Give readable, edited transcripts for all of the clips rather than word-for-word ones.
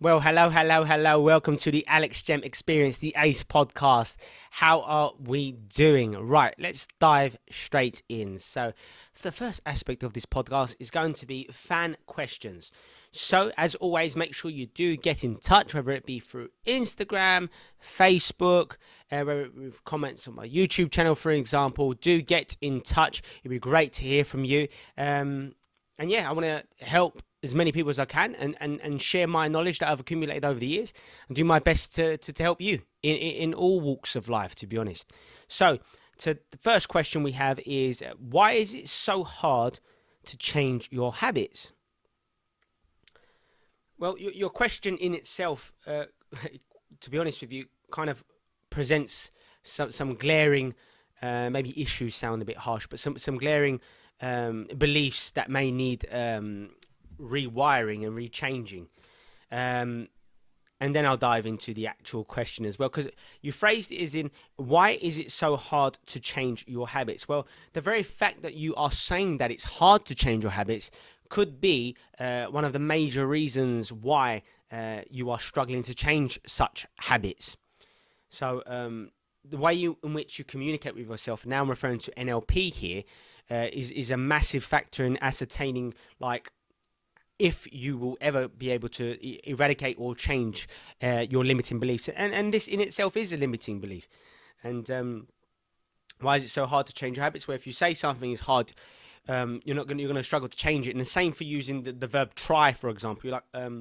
Well, hello, hello, hello. Welcome to the Alex Gem Experience, the ACE podcast. How are we doing? Right, let's dive straight in. So, the first aspect of this podcast is going to be fan questions. So, as always, make sure you do get in touch, whether it be through Instagram, Facebook, whether it be comments on my YouTube channel, for example. Do get in touch. It'd be great to hear from you. And yeah, I want to help as many people as I can and share my knowledge that I've accumulated over the years and do my best to help you in all walks of life, to be honest. So, the first question we have is why is it so hard to change your habits? Well, your question in itself, to be honest with you, kind of presents some glaring, maybe issues sound a bit harsh, but some glaring beliefs that may need rewiring and rechanging. Um, and then I'll dive into the actual question as well, because you phrased it as in, why is it so hard to change your habits? Well, the very fact that you are saying that it's hard to change your habits could be one of the major reasons why you are struggling to change such habits. So, the way in which you communicate with yourself, now I'm referring to NLP here, is a massive factor in ascertaining, like, if you will ever be able to eradicate or change your limiting beliefs. And this in itself is a limiting belief. And why is it so hard to change your habits? Where if you say something is hard, you're gonna struggle to change it. And the same for using the verb try, for example. You're like,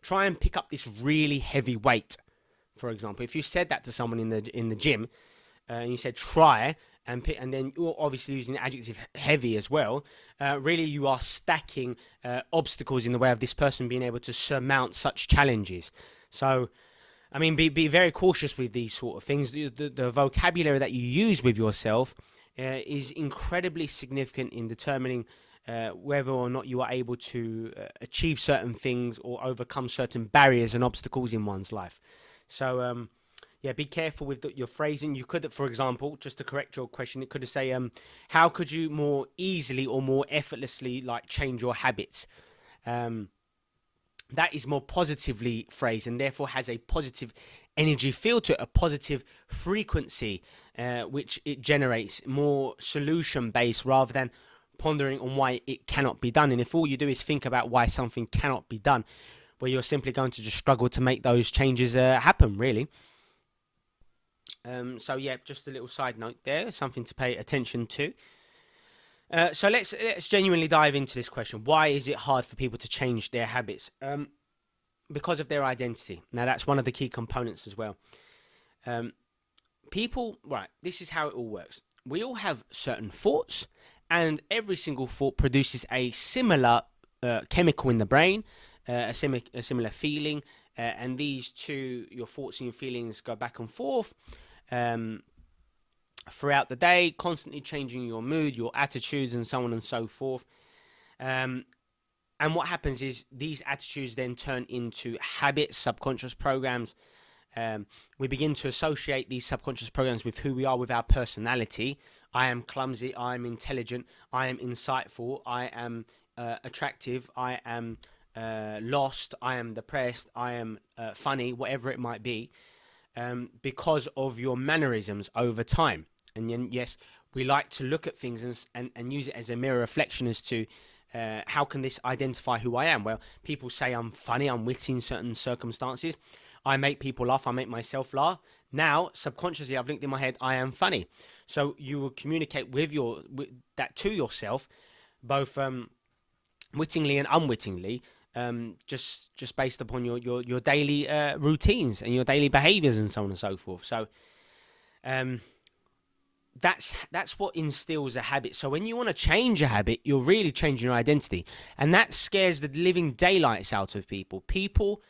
try and pick up this really heavy weight. For example, if you said that to someone in the gym, and you said try, and then you're obviously using the adjective heavy as well. Really, you are stacking obstacles in the way of this person being able to surmount such challenges. So, I mean, be very cautious with these sort of things. The vocabulary that you use with yourself is incredibly significant in determining whether or not you are able to achieve certain things or overcome certain barriers and obstacles in one's life. So, yeah, be careful with your phrasing. You could, for example, just to correct your question, it could say, how could you more easily or more effortlessly like change your habits? Um, that is more positively phrased and therefore has a positive energy feel to it, a positive frequency, which it generates more solution based rather than pondering on why it cannot be done. And if all you do is think about why something cannot be done, well, you're simply going to just struggle to make those changes happen, really. So yeah, just a little side note there, something to pay attention to. So let's genuinely dive into this question. Why is it hard for people to change their habits? Because of their identity. Now that's one of the key components as well. Um, People, right? This is how it all works. We all have certain thoughts, and every single thought produces a similar chemical in the brain, a similar feeling, and these two, your thoughts and your feelings, go back and forth um, throughout the day, constantly changing your mood, your attitudes, and so on and so forth. Um, and what happens is these attitudes then turn into habits, subconscious programs. We begin to associate these subconscious programs with who we are, with our personality. I am clumsy, I am intelligent, I am insightful, I am attractive, I am lost, I am depressed, I am funny, whatever it might be, because of your mannerisms over time. And then, yes, we like to look at things and use it as a mirror reflection as to how can this identify who I am? Well, people say I'm funny, I'm witty in certain circumstances. I make people laugh, I make myself laugh. Now, subconsciously, I've linked in my head, I am funny. So you will communicate with that to yourself, both wittingly and unwittingly, just based upon your daily routines and your daily behaviors and so on and so forth. So um, that's what instills a habit. So when you want to change a habit, you're really changing your identity, and that scares the living daylights out of people. People,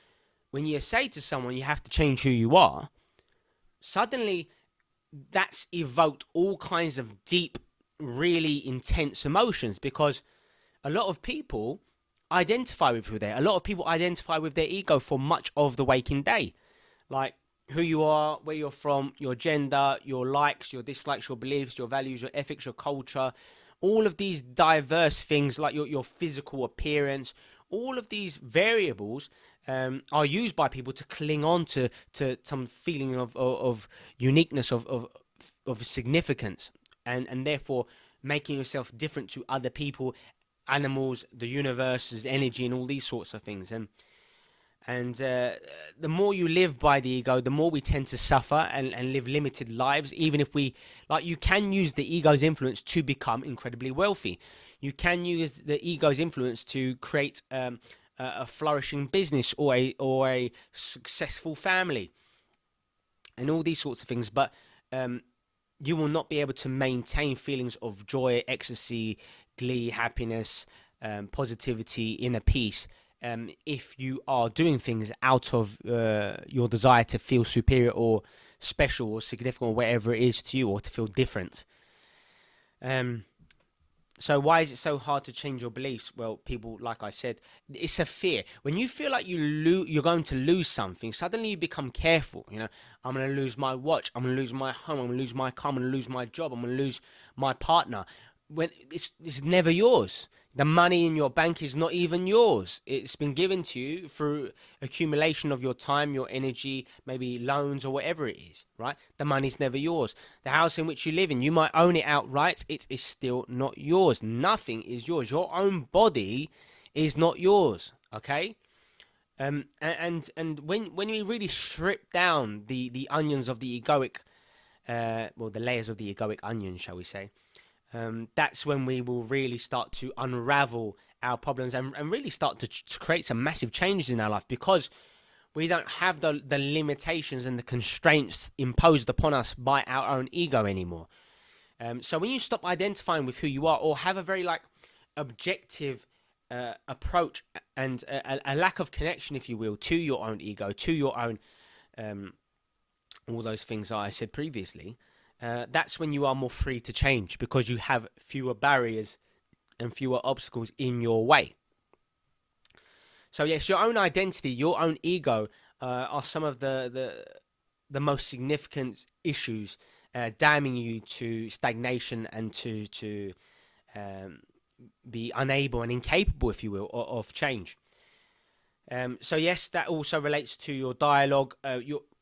when you say to someone you have to change who you are, suddenly that's evoked all kinds of deep, really intense emotions, because a lot of people identify with who they are. A lot of people identify with their ego for much of the waking day. Like who you are, where you're from, your gender, your likes, your dislikes, your beliefs, your values, your ethics, your culture, all of these diverse things like your physical appearance, all of these variables are used by people to cling on to some feeling of uniqueness, of significance, and therefore making yourself different to other people, animals, the universe's energy, and all these sorts of things. And the more you live by the ego, the more we tend to suffer and live limited lives, even if we, like, you can use the ego's influence to become incredibly wealthy. You can use the ego's influence to create a flourishing business, or a successful family, and all these sorts of things. But um, you will not be able to maintain feelings of joy, ecstasy, glee, happiness, positivity, inner peace, if you are doing things out of your desire to feel superior or special or significant, or whatever it is to you, or to feel different. Um, so why is it so hard to change your beliefs? Well, people, like I said, it's a fear. When you feel like you're going to lose something, suddenly you become careful. I'm going to lose my watch. I'm going to lose my home. I'm going to lose my car. I'm going to lose my job. I'm going to lose my partner. When it's never yours. The money in your bank is not even yours. It's been given to you through accumulation of your time, your energy, maybe loans or whatever it is, right? The money's never yours. The house in which you live in, you might own it outright. It is still not yours. Nothing is yours. Your own body is not yours, okay? And when we really strip down the onions of the egoic, the layers of the egoic onion, shall we say, that's when we will really start to unravel our problems, and really start to create some massive changes in our life, because we don't have the limitations and the constraints imposed upon us by our own ego anymore. So when you stop identifying with who you are, or have a very objective approach, and a lack of connection, if you will, to your own ego, to your own um, all those things that I said previously, that's when you are more free to change, because you have fewer barriers and fewer obstacles in your way. So yes, your own identity, your own ego, are some of the most significant issues, damning you to stagnation, and to um, be unable and incapable, if you will, of change. So yes, that also relates to your dialogue.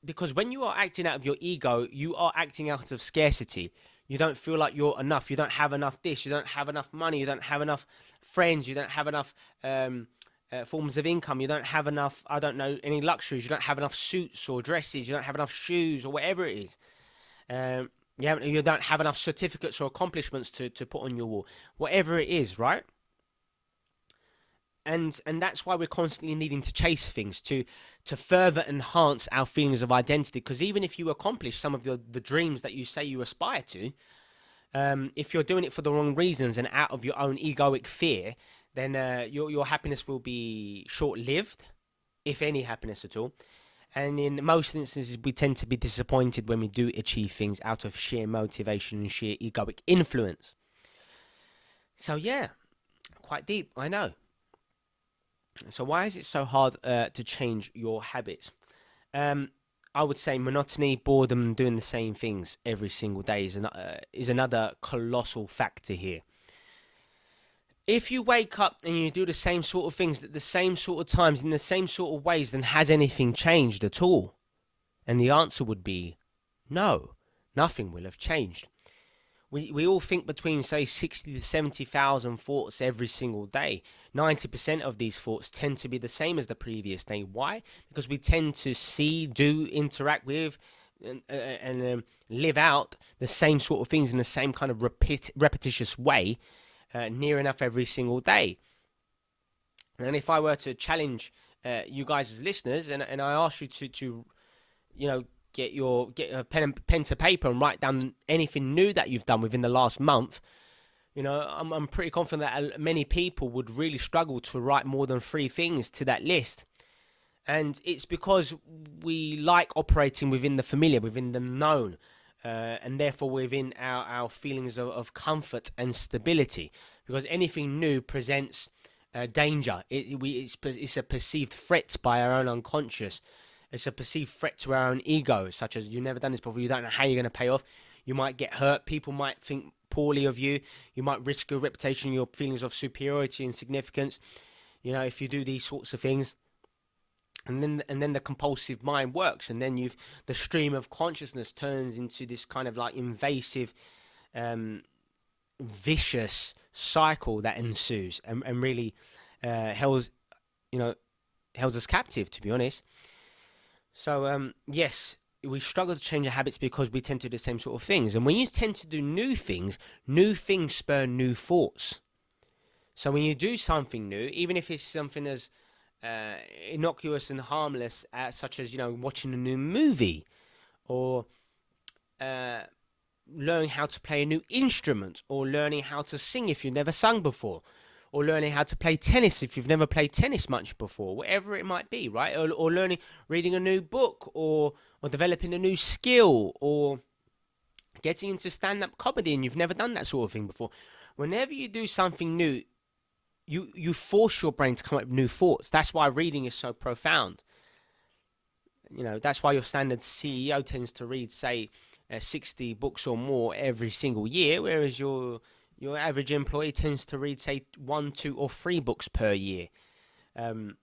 Because when you are acting out of your ego, you are acting out of scarcity. You don't feel like you're enough. You don't have enough this. You don't have enough money. You don't have enough friends. You don't have enough forms of income. You don't have enough, I don't know, any luxuries. You don't have enough suits or dresses. You don't have enough shoes, or whatever it is. You don't have enough certificates or accomplishments to put on your wall. Whatever it is, right? And that's why we're constantly needing to chase things to further enhance our feelings of identity. Because even if you accomplish some of the dreams that you say you aspire to, if you're doing it for the wrong reasons and out of your own egoic fear, then your happiness will be short lived, if any happiness at all. And in most instances, we tend to be disappointed when we do achieve things out of sheer motivation and sheer egoic influence. So yeah, quite deep, I know. So why is it so hard to change your habits? Um, I would say monotony, boredom, and doing the same things every single day is another colossal factor here. If you wake up and you do the same sort of things at the same sort of times in the same sort of ways, then has anything changed at all? And the answer would be no, nothing will have changed. We all think between, say, 60 to 70,000 thoughts every single day. 90% of these thoughts tend to be the same as the previous day. Why? Because we tend to see, do, interact with, and live out the same sort of things in the same kind of repetitious way, near enough every single day. And if I were to challenge you guys as listeners, and I ask you to you know, get a pen to paper and write down anything new that you've done within the last month. I'm pretty confident that many people would really struggle to write more than three things to that list. And it's because we like operating within the familiar, within the known, and therefore within our feelings of comfort and stability. Because anything new presents danger. It's a perceived threat by our own unconscious. It's a perceived threat to our own ego, such as you've never done this before, you don't know how you're going to pay off, you might get hurt, people might think poorly of you, you might risk your reputation, your feelings of superiority and significance, if you do these sorts of things. and then the compulsive mind works, and then the stream of consciousness turns into this kind of like invasive, um, vicious cycle that ensues, and really held you know held us captive, to be honest. So yes, we struggle to change our habits because we tend to do the same sort of things, and when you tend to do new things spur new thoughts. So when you do something new, even if it's something as uh, innocuous and harmless, such as watching a new movie, or uh, learning how to play a new instrument, or learning how to sing if you've never sung before, or learning how to play tennis if you've never played tennis much before, whatever it might be, right? Or reading a new book, or developing a new skill, or getting into stand-up comedy and you've never done that sort of thing before. Whenever you do something new, you force your brain to come up with new thoughts. That's why reading is so profound. That's why your standard CEO tends to read, say, 60 books or more every single year, whereas your average employee tends to read, say, one, two, or three books per year. Um,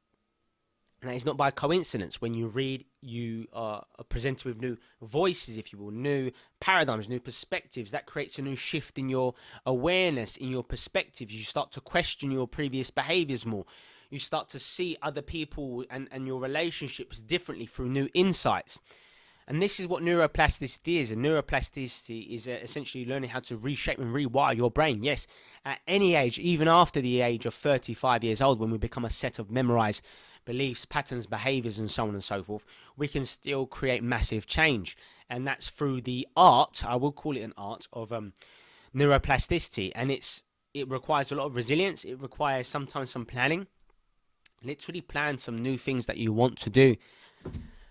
and that is not by coincidence. When you read, you are presented with new voices, if you will, new paradigms, new perspectives. That creates a new shift in your awareness, in your perspective. You start to question your previous behaviors more. You start to see other people and your relationships differently through new insights. And this is what neuroplasticity is. And neuroplasticity is essentially learning how to reshape and rewire your brain. Yes, at any age, even after the age of 35 years old, when we become a set of memorized beliefs, patterns, behaviors, and so on and so forth, we can still create massive change. And that's through the art, I will call it an art, of neuroplasticity. And it requires a lot of resilience. It requires sometimes some planning. Literally plan some new things that you want to do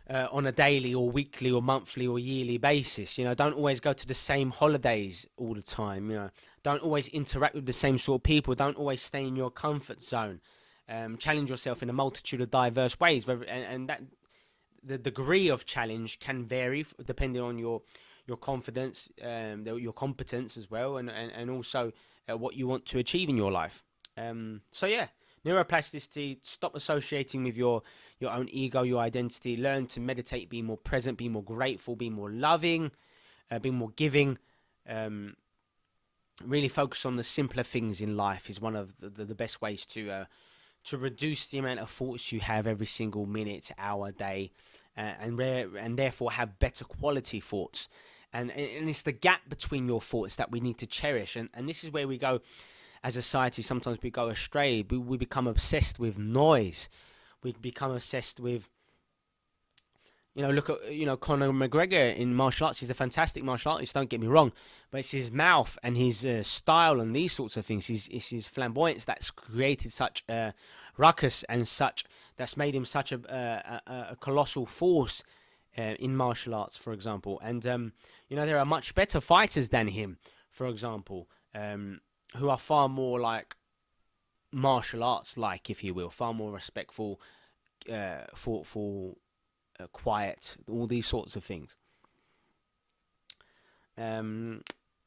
on a daily or weekly or monthly or yearly basis. Don't always go to the same holidays all the time. Don't always interact with the same sort of people. Don't always stay in your comfort zone. Challenge yourself in a multitude of diverse ways. And that the degree of challenge can vary depending on your confidence, your competence as well, and also what you want to achieve in your life. So yeah, neuroplasticity. Stop associating with your own ego, your identity. Learn to meditate, be more present, be more grateful, be more loving, be more giving. Um, really focus on the simpler things in life is one of the best ways to reduce the amount of thoughts you have every single minute, hour, day, and therefore have better quality thoughts. And it's the gap between your thoughts that we need to cherish. And this is where we go as a society. Sometimes we go astray. We become obsessed with noise. We become obsessed with, look at, Conor McGregor in martial arts. He's a fantastic martial artist, don't get me wrong, but it's his mouth and his style and these sorts of things. It's his flamboyance that's created such a ruckus, and that's made him such a colossal force in martial arts, for example. And there are much better fighters than him, for example, who are far more like martial arts, like, if you will, far more respectful, thoughtful, quiet, all these sorts of things. I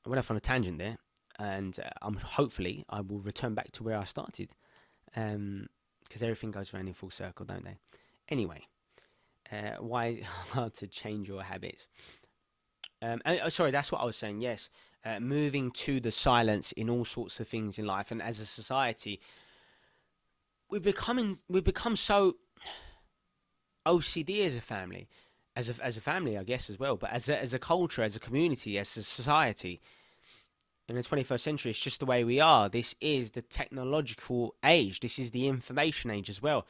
went off on a tangent there, and hopefully I will return back to where I started, because everything goes around in full circle, don't they? Anyway, why hard to change your habits? Sorry, that's what I was saying. Yes, moving to the silence in all sorts of things in life, and as a society, we've become so OCD as a family, as a family, I guess, as well, but as a culture, as a community, as a society. In the 21st century, it's just the way we are. This is the technological age. This is the information age as well.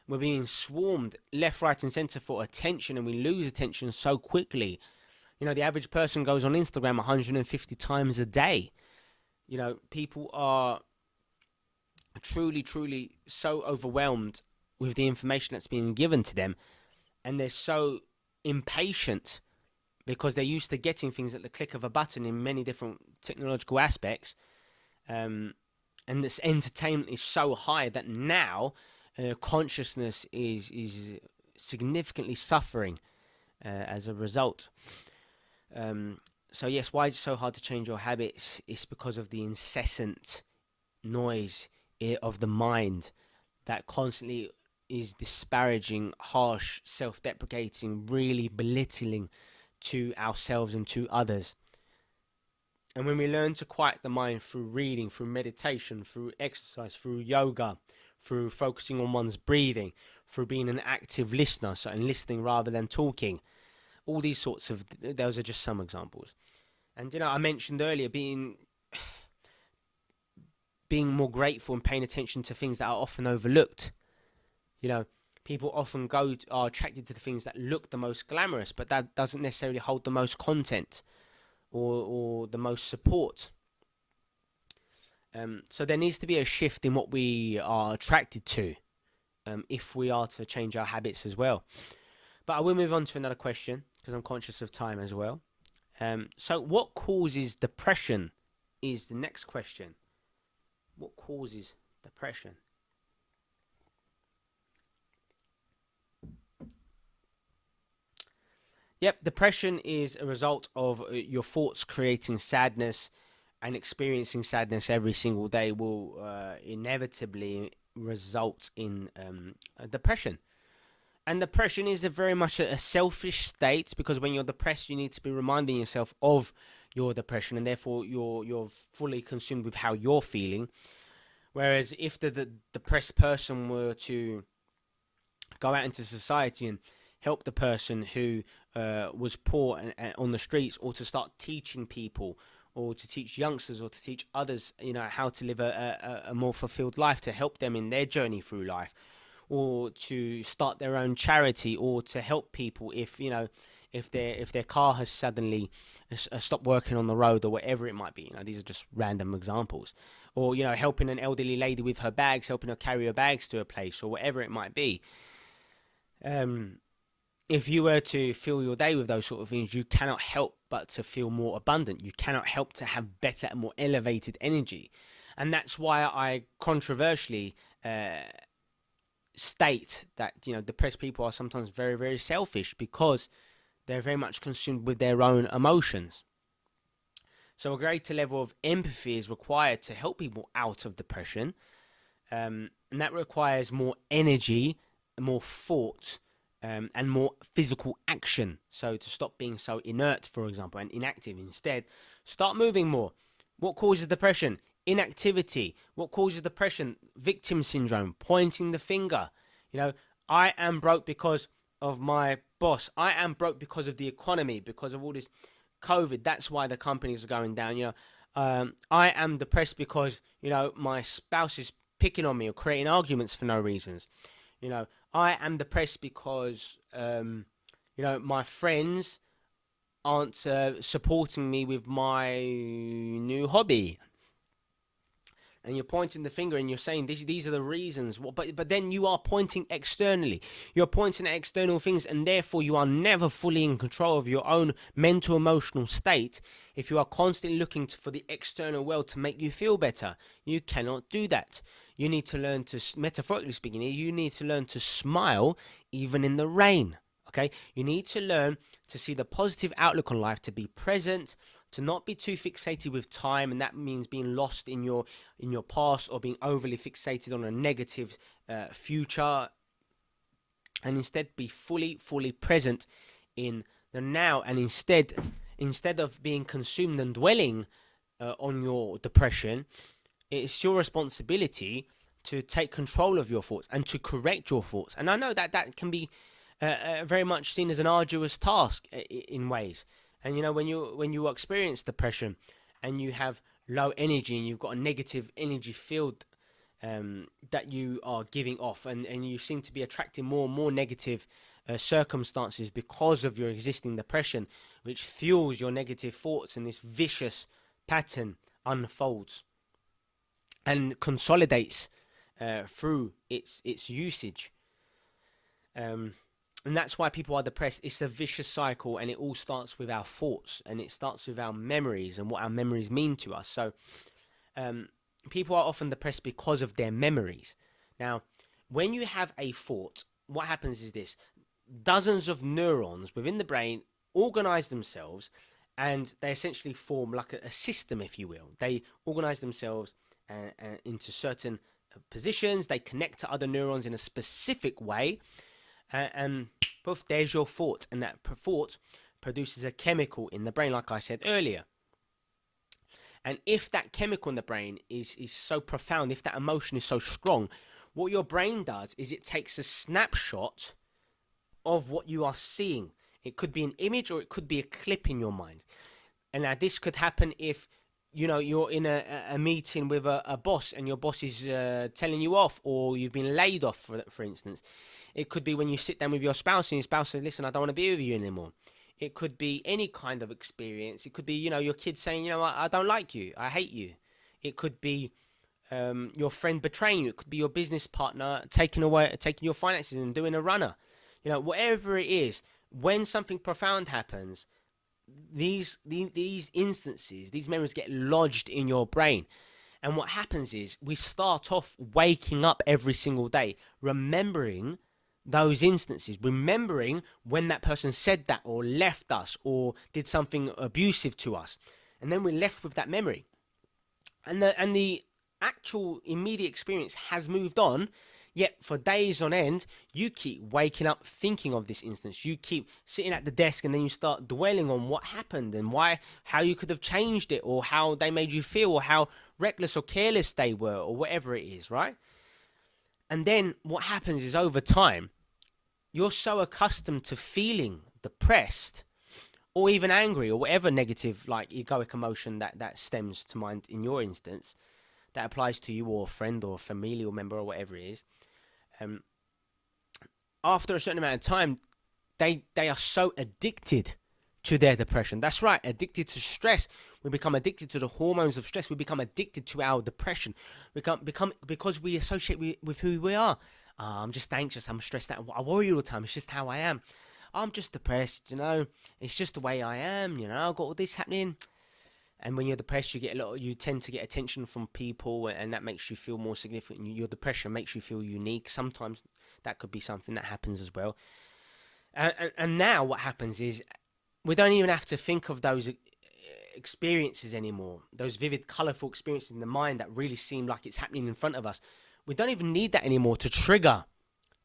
We're being swarmed left, right, and centre for attention, and we lose attention so quickly. The average person goes on Instagram 150 times a day. People are truly, truly so overwhelmed with the information that's being given to them, and they're so impatient because they're used to getting things at the click of a button in many different technological aspects. And this entertainment is so high that now consciousness is significantly suffering as a result. So yes, why is it so hard to change your habits? It's because of the incessant noise of the mind that constantly is disparaging, harsh, self-deprecating, really belittling to ourselves and to others. And when we learn to quiet the mind through reading, through meditation, through exercise, through yoga, through focusing on one's breathing, through being an active listener, so and listening rather than talking, all these sorts of, those are just some examples. And I mentioned earlier being more grateful and paying attention to things that are often overlooked. You know, people often are attracted to the things that look the most glamorous, but that doesn't necessarily hold the most content or the most support. So there needs to be a shift in what we are attracted to, if we are to change our habits as well. But I will move on to another question because I'm conscious of time as well. So what causes depression is the next question. What causes depression? Yep, depression is a result of your thoughts creating sadness, and experiencing sadness every single day will inevitably result in depression. And depression is very much a selfish state, because when you're depressed, you need to be reminding yourself of your depression, and therefore you're fully consumed with how you're feeling. Whereas if the depressed person were to go out into society and help the person who was poor and on the streets, or to start teaching people, or to teach youngsters, or to teach others, how to live a more fulfilled life, to help them in their journey through life, or to start their own charity, or to help people if their car has suddenly stopped working on the road, or whatever it might be. These are just random examples. Or helping an elderly lady with her bags, helping her carry her bags to a place, or whatever it might be. Um, if you were to fill your day with those sort of things, you cannot help but to feel more abundant. You cannot help to have better and more elevated energy. And that's why I controversially state that depressed people are sometimes very, very selfish, because they're very much consumed with their own emotions. So a greater level of empathy is required to help people out of depression, and that requires more energy, more thought, and more physical action. So to stop being so inert, for example, and inactive, instead start moving more. What causes depression? Inactivity. What causes depression? Victim syndrome, pointing the finger. I am broke because of my boss. I am broke because of the economy, because of all this COVID. That's why the companies are going down. I am depressed because my spouse is picking on me or creating arguments for no reasons. I am depressed because my friends aren't supporting me with my new hobby. And you're pointing the finger and you're saying these are the reasons. But then you are pointing externally. You're pointing at external things, and therefore you are never fully in control of your own mental, emotional state. If you are constantly looking for the external world to make you feel better, you cannot do that. You need to learn to, metaphorically speaking, you need to learn to smile even in the rain. Okay, you need to learn to see the positive outlook on life, to be present, to not be too fixated with time, and that means being lost in your past, or being overly fixated on a negative future, and instead be fully present in the now. And instead of being consumed and dwelling on your depression, it's your responsibility to take control of your thoughts and to correct your thoughts. And I know that can be very much seen as an arduous task in ways. And when you experience depression and you have low energy, and you've got a negative energy field that you are giving off, and you seem to be attracting more and more negative circumstances because of your existing depression, which fuels your negative thoughts, and this vicious pattern unfolds and consolidates through its usage. And that's why people are depressed. It's a vicious cycle, and it all starts with our thoughts, and it starts with our memories and what our memories mean to us. So people are often depressed because of their memories. Now, when you have a thought, what happens is this: dozens of neurons within the brain organize themselves, and they essentially form like a system, if you will. They organize themselves into certain positions, they connect to other neurons in a specific way, and poof, there's your thought, and that thought produces a chemical in the brain, like I said earlier. And if that chemical in the brain is so profound, if that emotion is so strong, what your brain does is it takes a snapshot of what you are seeing. It could be an image or it could be a clip in your mind. And now this could happen if you're in a meeting with a boss, and your boss is telling you off, or you've been laid off, for instance. It could be when you sit down with your spouse and your spouse says, listen, I don't want to be with you anymore. It could be any kind of experience. It could be, your kid saying, I don't like you, I hate you. It could be your friend betraying you. It could be your business partner taking your finances and doing a runner. Whatever it is, when something profound happens, these instances, these memories get lodged in your brain. And what happens is we start off waking up every single day, remembering those instances, remembering when that person said that or left us or did something abusive to us. And then we're left with that memory. And the actual immediate experience has moved on, yet for days on end, you keep waking up thinking of this instance. You keep sitting at the desk and then you start dwelling on what happened and how you could have changed it, or how they made you feel, or how reckless or careless they were, or whatever it is, right? And then what happens is, over time, you're so accustomed to feeling depressed or even angry or whatever negative, like, egoic emotion that stems to mind in your instance, that applies to you or a friend or a familial member or whatever it is. After a certain amount of time, they are so addicted to their depression. That's right, addicted to stress. We become addicted to the hormones of stress. We become addicted to our depression. We become because we associate with who we are. I'm just anxious. I'm stressed out. I worry all the time. It's just how I am. I'm just depressed. It's just the way I am. I've got all this happening. And when you're depressed, you tend to get attention from people, and that makes you feel more significant. Your depression makes you feel unique. Sometimes that could be something that happens as well. And now what happens is, we don't even have to think of those experiences anymore. Those vivid, colourful experiences in the mind that really seem like it's happening in front of us. We don't even need that anymore to trigger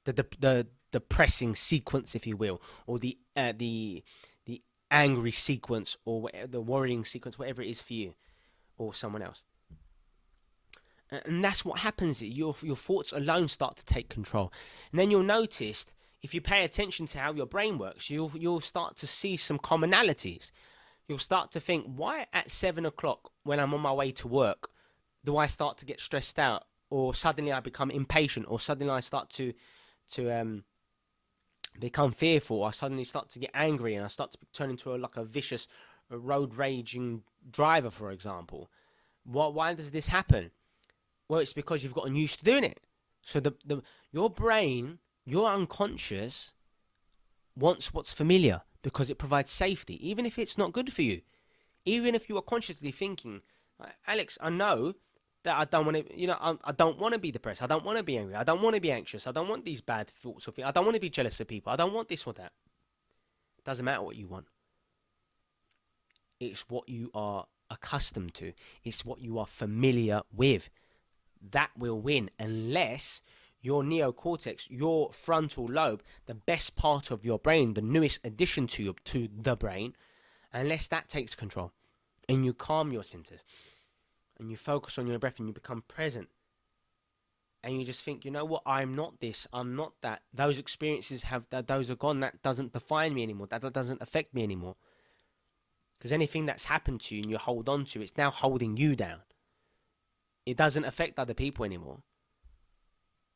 the depressing sequence, if you will, or the angry sequence, or whatever, the worrying sequence, whatever it is for you or someone else. And that's what happens. Your thoughts alone start to take control. And then you'll notice, if you pay attention to how your brain works, you'll start to see some commonalities. You'll start to think, why at 7 o'clock when I'm on my way to work do I start to get stressed out, or suddenly I become impatient, or suddenly I start to become fearful, or I suddenly start to get angry, and I start to turn into a vicious road raging driver, for example. Why does this happen? Well, it's because you've gotten used to doing it. So your brain, your unconscious, wants what's familiar because it provides safety, even if it's not good for you. Even if you are consciously thinking, Alex, I know that I don't want to, I don't want to be depressed. I don't want to be angry. I don't want to be anxious. I don't want these bad thoughts or feelings. I don't want to be jealous of people. I don't want this or that. It doesn't matter what you want. It's what you are accustomed to. It's what you are familiar with. That will win, unless your neocortex, your frontal lobe, the best part of your brain, the newest addition to the brain, unless that takes control, and you calm your senses, and you focus on your breath, and you become present, and you just think, you know what, I'm not this, I'm not that. Those experiences those are gone. That doesn't define me anymore. That doesn't affect me anymore. Because anything that's happened to you and you hold on to, it's now holding you down. It doesn't affect other people anymore.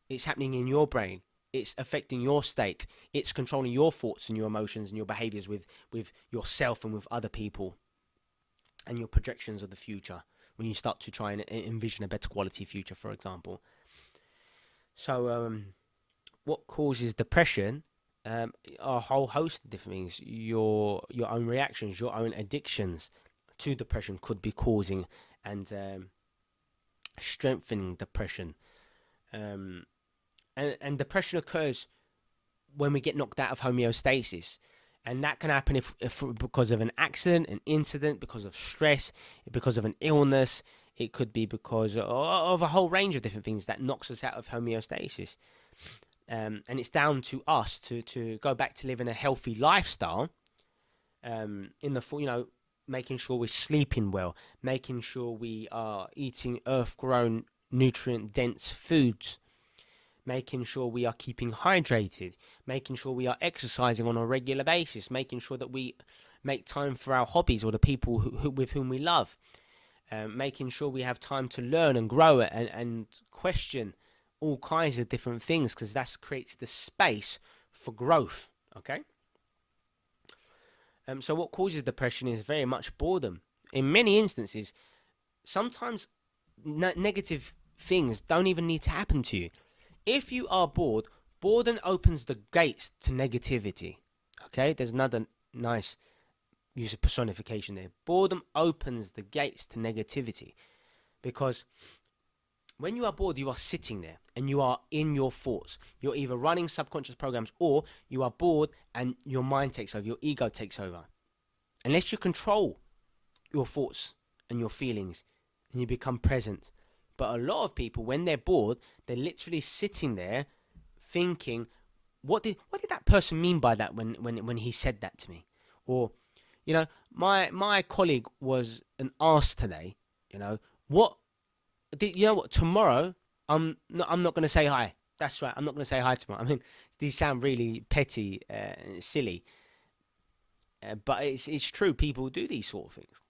It's happening in your brain. It's affecting your state. It's controlling your thoughts and your emotions and your behaviors with yourself and with other people, and your projections of the future when you start to try and envision a better quality future, for example. So what causes depression are a whole host of different things. Your own reactions, your own addictions to depression could be causing and strengthening depression. And depression occurs when we get knocked out of homeostasis, and that can happen if because of an accident, an incident, because of stress, because of an illness. It could be because of a whole range of different things that knocks us out of homeostasis. And it's down to us to go back to living a healthy lifestyle. In the making sure we're sleeping well, making sure we are eating earth-grown, nutrient-dense foods, making sure we are keeping hydrated, making sure we are exercising on a regular basis, making sure that we make time for our hobbies or the people with whom we love, making sure we have time to learn and grow and question all kinds of different things, because that creates the space for growth. Okay. So what causes depression is very much boredom. In many instances, sometimes negative things don't even need to happen to you. If you are bored, boredom opens the gates to negativity. Okay, there's another nice use of personification there. Boredom opens the gates to negativity, because when you are bored, you are sitting there and you are in your thoughts. You're either running subconscious programs, or you are bored and your mind takes over, your ego takes over. Unless you control your thoughts and your feelings and you become present. But a lot of people, when they're bored, they're literally sitting there thinking, what did that person mean by that when he said that to me? Or, my colleague was an arse today. What tomorrow I'm not going to say hi. That's right, I'm not going to say hi tomorrow. I mean, these sound really petty, silly, but it's true. People do these sort of things.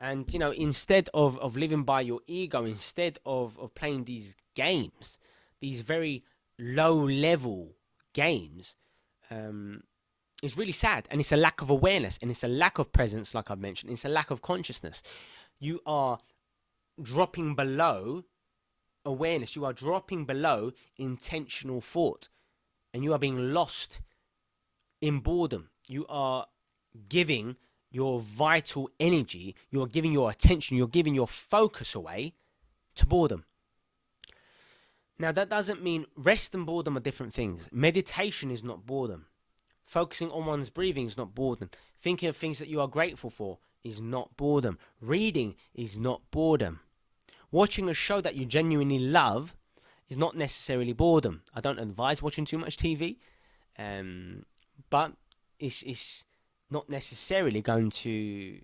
And instead of living by your ego, instead of playing these games, these very low level games, is really sad. And it's a lack of awareness, and it's a lack of presence, like I've mentioned. It's a lack of consciousness. You are dropping below awareness. You are dropping below intentional thought, and you are being lost in boredom. You are giving your vital energy, you're giving your attention, you're giving your focus away to boredom. Now, that doesn't mean rest and boredom are different things. Meditation is not boredom. Focusing on one's breathing is not boredom. Thinking of things that you are grateful for is not boredom. Reading is not boredom. Watching a show that you genuinely love is not necessarily boredom. I don't advise watching too much TV, but it's not necessarily going to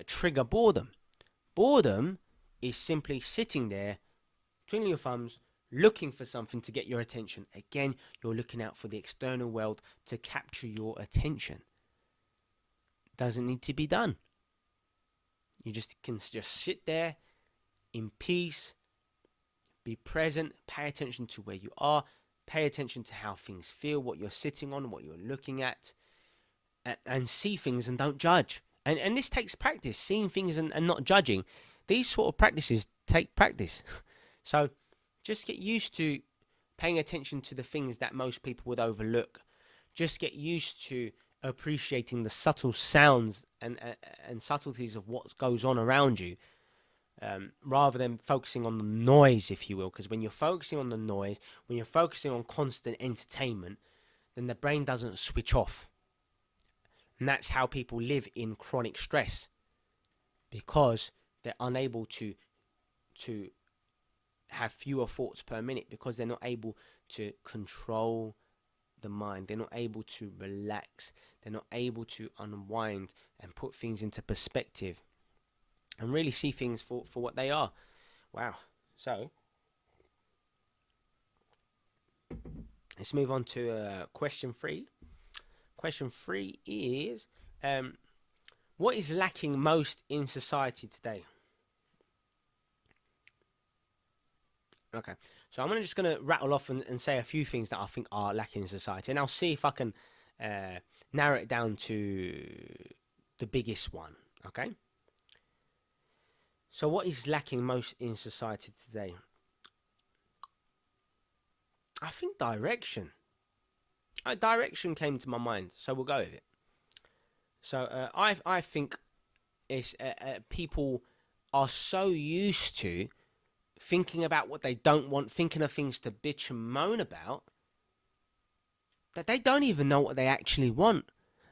trigger boredom. Boredom is simply sitting there, twiddling your thumbs, looking for something to get your attention. Again, you're looking out for the external world to capture your attention. Doesn't need to be done. You can just sit there in peace, be present, pay attention to where you are, pay attention to how things feel, what you're sitting on, what you're looking at, and see things and don't judge. And this takes practice, seeing things and not judging. These sort of practices take practice. So just get used to paying attention to the things that most people would overlook. Just get used to appreciating the subtle sounds and subtleties of what goes on around you, rather than focusing on the noise, if you will. Because when you're focusing on the noise, when you're focusing on constant entertainment, then the brain doesn't switch off. And that's how people live in chronic stress, because they're unable to have fewer thoughts per minute, because they're not able to control the mind. They're not able to relax. They're not able to unwind and put things into perspective and really see things for what they are. Wow. So let's move on to question 3. Question 3 is, what is lacking most in society today? Okay, so I'm just going to rattle off and say a few things that I think are lacking in society, and I'll see if I can narrow it down to the biggest one. Okay, so what is lacking most in society today? I think direction. Direction came to my mind, so we'll go with it. So I think it's people are so used to thinking about what they don't want, thinking of things to bitch and moan about, that they don't even know what they actually want.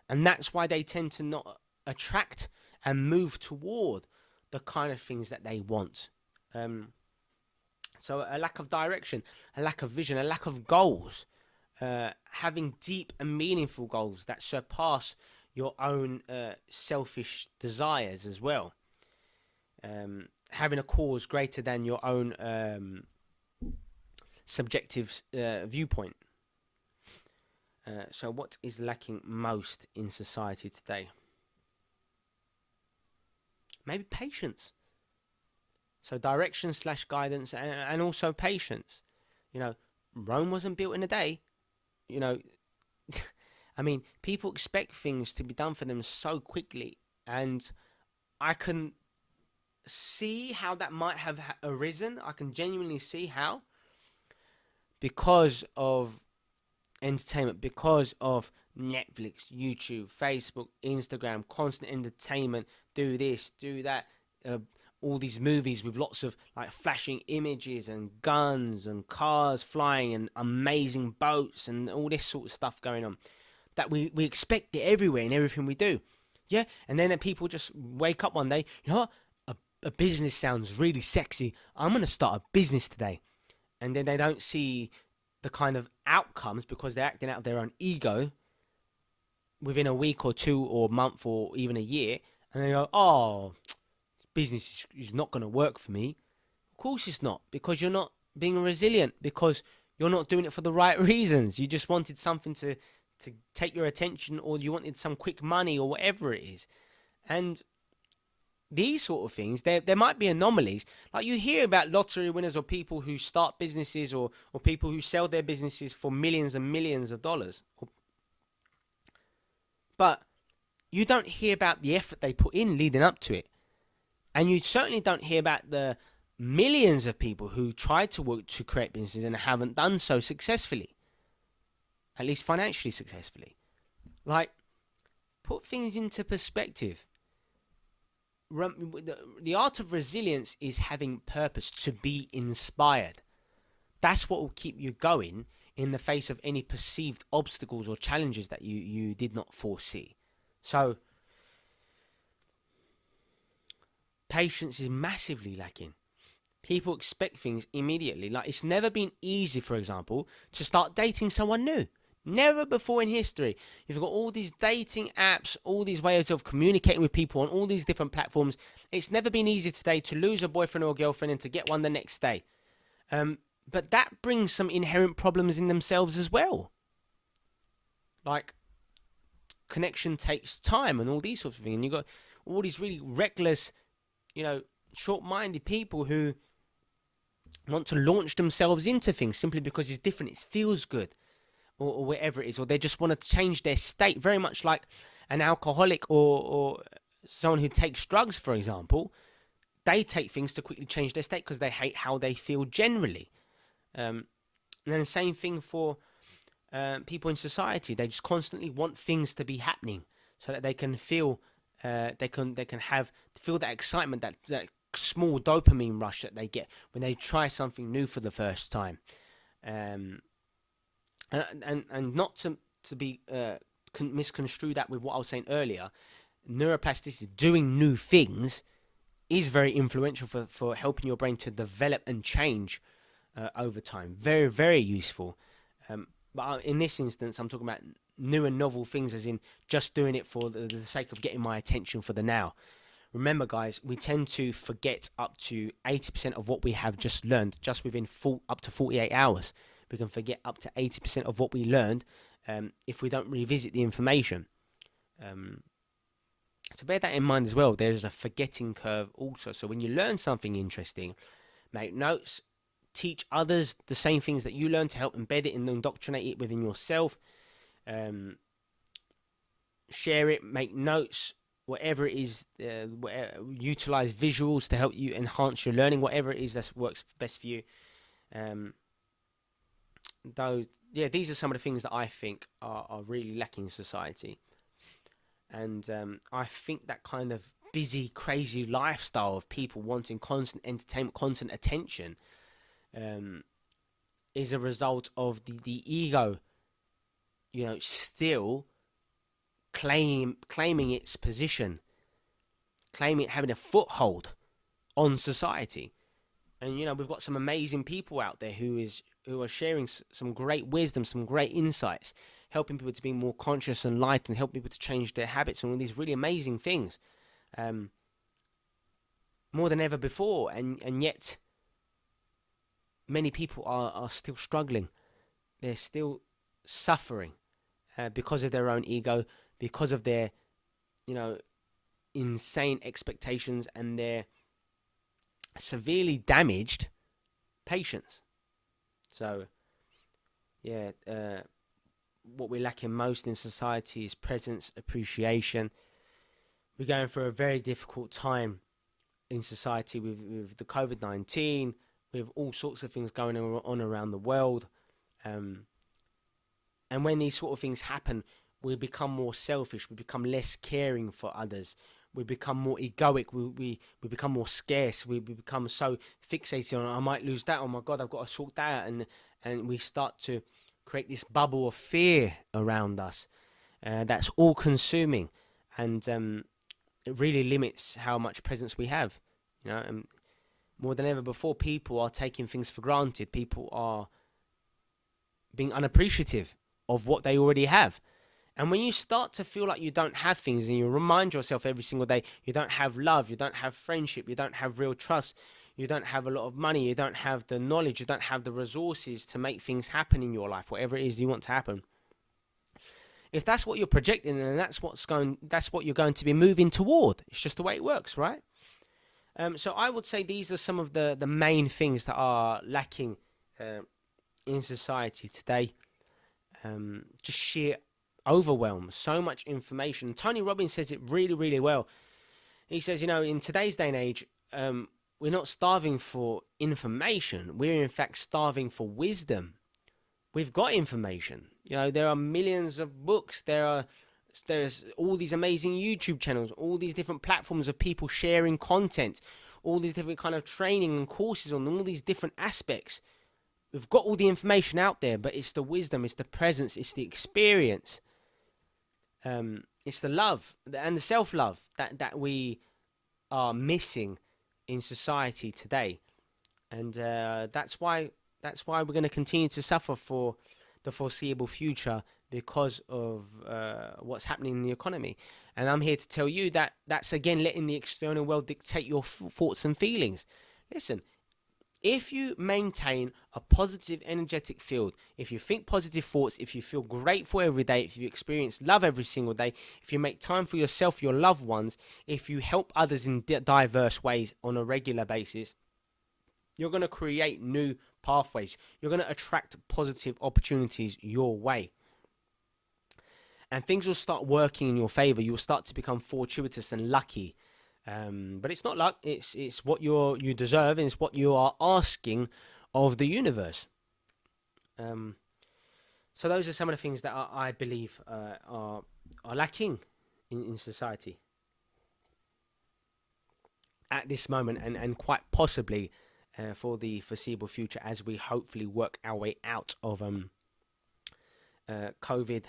And that's why they tend to not attract and move toward the kind of things that they want. So a lack of direction, a lack of vision, a lack of goals. Having deep and meaningful goals that surpass your own selfish desires as well. Having a cause greater than your own subjective viewpoint. So what is lacking most in society today? Maybe patience. So direction slash guidance, and also patience. You know, Rome wasn't built in a day. You know, I mean, people expect things to be done for them so quickly, and I can see how that might have arisen. I can genuinely see how, because of entertainment, because of Netflix, YouTube, Facebook, Instagram, constant entertainment. Do this, do that. Uh, all these movies with lots of like flashing images and guns and cars flying and amazing boats and all this sort of stuff going on. That we expect it everywhere in everything we do. Yeah, and then people just wake up one day. You know what? A business sounds really sexy. I'm gonna start a business today, and then they don't see the kind of outcomes because they're acting out of their own ego within a week or two or month or even a year, and they go, "Oh, business is not going to work for me." Of course, it's not, because you're not being resilient, because you're not doing it for the right reasons. You just wanted something to take your attention, or you wanted some quick money, or whatever it is, and these sort of things, there might be anomalies. Like you hear about lottery winners or people who start businesses, or people who sell their businesses for millions and millions of dollars. But you don't hear about the effort they put in leading up to it. And you certainly don't hear about the millions of people who tried to work to create businesses and haven't done so successfully. At least financially successfully. Like, put things into perspective. The art of resilience is having purpose, to be inspired. That's what will keep you going in the face of any perceived obstacles or challenges that you did not foresee. So, patience is massively lacking. People expect things immediately. Like, it's never been easy, for example, to start dating someone new. Never before in history. You've got all these dating apps, all these ways of communicating with people on all these different platforms. It's never been easy today to lose a boyfriend or a girlfriend and to get one the next day. But that brings some inherent problems in themselves as well. Like, connection takes time and all these sorts of things. And you've got all these really reckless, short-minded people who want to launch themselves into things simply because it's different, it feels good, or whatever it is, or they just want to change their state, very much like an alcoholic or someone who takes drugs, for example. They take things to quickly change their state because they hate how they feel generally. And then the same thing for people in society. They just constantly want things to be happening so that they can feel they can feel that excitement, that small dopamine rush that they get when they try something new for the first time. And not to be misconstrue that with what I was saying earlier. Neuroplasticity, doing new things, is very influential for helping your brain to develop and change over time. Very, very useful. But in this instance, I'm talking about new and novel things, as in just doing it for the sake of getting my attention for the now. Remember, guys, we tend to forget up to 80% of what we have just learned just within up to 48 hours. We can forget up to 80% of what we learned if we don't revisit the information. So bear that in mind as well. There's a forgetting curve also. So when you learn something interesting, make notes, teach others the same things that you learn to help embed it and indoctrinate it within yourself. Share it, make notes, whatever it is, utilize visuals to help you enhance your learning, whatever it is that works best for you. These are some of the things that I think are really lacking in society. And I think that kind of busy, crazy lifestyle of people wanting constant entertainment, constant attention, is a result of the ego, still claiming its position, having a foothold on society. And we've got some amazing people out there who are sharing some great wisdom, some great insights, helping people to be more conscious and light, and help people to change their habits and all these really amazing things, um, more than ever before. And yet many people are still struggling. They're still suffering because of their own ego, because of their you know insane expectations, and their severely damaged patience. So yeah, what we're lacking most in society is presence, appreciation. We're going through a very difficult time in society with the COVID-19, with all sorts of things going on around the world. Um, and when these sort of things happen, we become more selfish. We become less caring for others. We become more egoic. We become more scarce. We become so fixated on, I might lose that. Oh my God, I've got to sort that out. And we start to create this bubble of fear around us that's all consuming. And it really limits how much presence we have. And more than ever before, people are taking things for granted. People are being unappreciative of what they already have. And when you start to feel like you don't have things, and you remind yourself every single day, you don't have love, you don't have friendship, you don't have real trust, you don't have a lot of money, you don't have the knowledge, you don't have the resources to make things happen in your life, whatever it is you want to happen. If that's what you're projecting, then that's what you're going to be moving toward. It's just the way it works, right? So I would say these are some of the main things that are lacking uh, in society today. Just sheer overwhelm, so much information. Tony Robbins says it really, really well. He says, in today's day and age, we're not starving for information. We're in fact starving for wisdom. We've got information. There are millions of books. There's all these amazing YouTube channels, all these different platforms of people sharing content, all these different kind of training and courses on all these different aspects. We've got all the information out there, but it's the wisdom, it's the presence, it's the experience, it's the love and the self-love that we are missing in society today. And that's why we're going to continue to suffer for the foreseeable future because of what's happening in the economy. And I'm here to tell you that that's again letting the external world dictate your thoughts and feelings. Listen, if you maintain a positive energetic field, if you think positive thoughts, if you feel grateful every day, if you experience love every single day, if you make time for yourself, your loved ones, if you help others in diverse ways on a regular basis, you're going to create new pathways. You're going to attract positive opportunities your way. And things will start working in your favor. You'll start to become fortuitous and lucky. But it's not luck. It's what you deserve, and it's what you are asking of the universe. So those are some of the things that I believe are lacking in society at this moment, and quite possibly for the foreseeable future, as we hopefully work our way out of COVID.